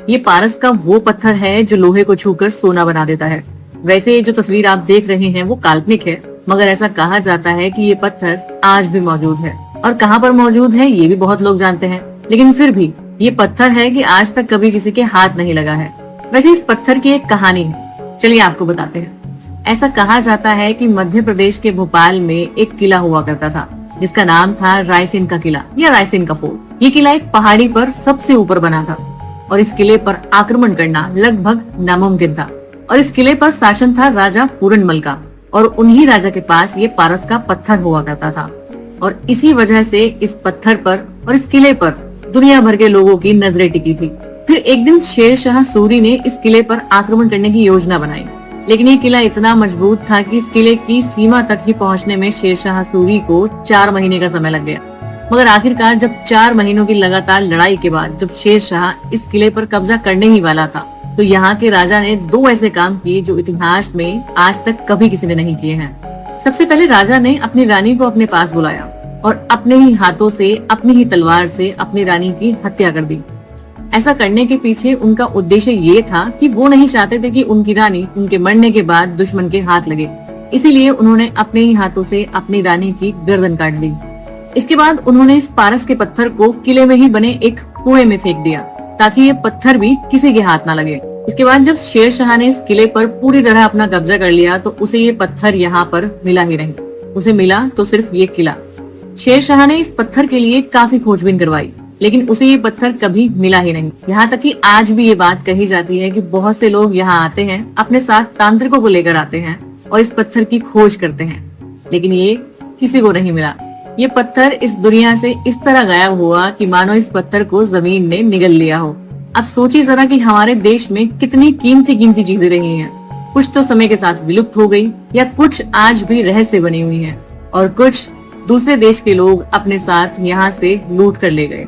ये पारस का वो पत्थर है जो लोहे को छूकर सोना बना देता है। वैसे ये जो तस्वीर आप देख रहे हैं वो काल्पनिक है, मगर ऐसा कहा जाता है कि ये पत्थर आज भी मौजूद है। और कहाँ पर मौजूद है ये भी बहुत लोग जानते हैं, लेकिन फिर भी ये पत्थर है कि आज तक कभी किसी के हाथ नहीं लगा है। वैसे इस पत्थर की एक कहानी है, चलिए आपको बताते हैं। ऐसा कहा जाता है कि मध्य प्रदेश के भोपाल में एक किला हुआ करता था जिसका नाम था रायसेन का किला या रायसेन का फोर्ट। ये किला एक पहाड़ी पर सबसे ऊपर बना था और इस किले पर आक्रमण करना लगभग नामुमकिन था। और इस किले पर शासन था राजा पूरनमल का, और उन्हीं राजा के पास ये पारस का पत्थर हुआ करता था। और इसी वजह से इस पत्थर पर और इस किले पर दुनिया भर के लोगों की नजरें टिकी थी। फिर एक दिन शेर शाह सूरी ने इस किले पर आक्रमण करने की योजना बनाई, लेकिन ये किला इतना मजबूत था कि इस किले की सीमा तक ही पहुंचने में शेर शाह सूरी को 4 महीने का समय लग गया। मगर आखिरकार जब 4 महीनों की लगातार लड़ाई के बाद जब शेर शाह इस किले पर कब्जा करने ही वाला था, तो यहाँ के राजा ने 2 ऐसे काम किए जो इतिहास में आज तक कभी किसी ने नहीं किए हैं। सबसे पहले राजा ने अपनी रानी को अपने पास बुलाया और अपने ही हाथों से, अपनी ही तलवार से अपनी रानी की हत्या कर दी। ऐसा करने के पीछे उनका उद्देश्य ये था कि वो नहीं चाहते थे कि उनकी रानी उनके मरने के बाद दुश्मन के हाथ लगे, इसीलिए उन्होंने अपने ही हाथों से अपनी रानी की गर्दन काट दी। इसके बाद उन्होंने इस पारस के पत्थर को किले में ही बने एक कुएं में फेंक दिया ताकि ये पत्थर भी किसी के हाथ ना लगे। इसके बाद जब शेर शाह ने इस किले पर पूरी तरह अपना कब्जा कर लिया तो उसे ये पत्थर यहाँ पर मिला ही नहीं, उसे मिला तो सिर्फ ये किला। शेर शाह ने इस पत्थर के लिए काफी खोजबीन करवाई, लेकिन उसे ये पत्थर कभी मिला ही नहीं। यहाँ तक कि आज भी ये बात कही जाती है कि बहुत से लोग यहाँ आते हैं, अपने साथ तांत्रिकों को लेकर आते हैं और इस पत्थर की खोज करते हैं, लेकिन ये किसी को नहीं मिला। ये पत्थर इस दुनिया से इस तरह गायब हुआ कि मानो इस पत्थर को जमीन ने निगल लिया हो। अब सोचिए जरा कि हमारे देश में कितनी कीमती कीमती चीजें रही हैं। कुछ तो समय के साथ विलुप्त हो गई या कुछ आज भी रहस्य बनी हुई हैं और कुछ दूसरे देश के लोग अपने साथ यहाँ से लूट कर ले गए।